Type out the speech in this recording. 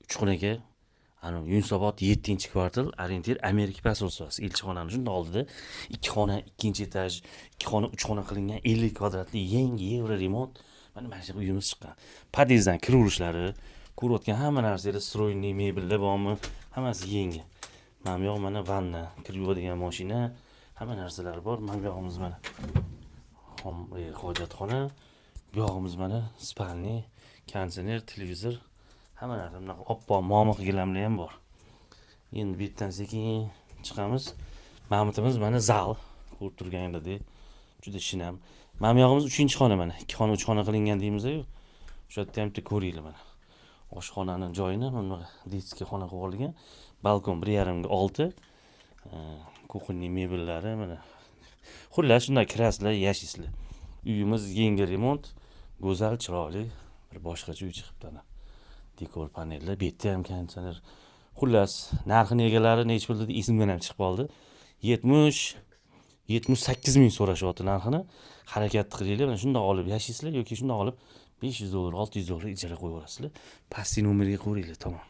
Uchxonaga Yunusobod 7-kvartal orientir Amerika posolstvosi elchixonani shunda oldida ikki xona, ikkinchi etaj, ikki xona, uch xona qilingan 50 kvadratli yangi yevro remont. Mana shu uyimiz chiqqan. Podyezddan kiraverishlari, ko'rayotgan hamma narsalar stroyniy mebellar bormi? Hammasi yangi. Mana bu yoq mana vanna, kirib yuvadigan mashina, hamma narsalar bor. Mana bu yog'imiz mana hojatxona. Bu yog'imiz mana spalni, konditsioner, televizor, hamma narsa bunaqa oppoq momiq gilamlar ham bor. Endi bu yerdan sekin chiqamiz. Mamutimiz mana zal, ko'rib turganinglardek juda shinam. Mana bu yog'imiz 3-xona mana. 2 xona, 3 xona qilingan deymiz-ku. O'sha yerda ham bitta ko'ringlar mana. Oshxonaning joyini mana detskiy xona qilib olgan. Balkon 1,5 ga 6. Kuxonniy mebellari mana. Xullas shunday kirasizlar, yashaysizlar. Uyimiz yangi remont, go'zal, chiroyli, bir boshqacha uy chiqibdi ana. Dekor panellar, bu yerda ham konditsioner. Xullas, narxini egalari necha pul dedi, esimdan ham chiqib qoldi. 78 ming so'rashyapti narxini. Harakatni qilinglar, mana shunday olib yashaysizlar yoki shunday olib $500, $600 ijara qo'yib yuborasizlar. Pastki nomerga qo'yinglar, tamom.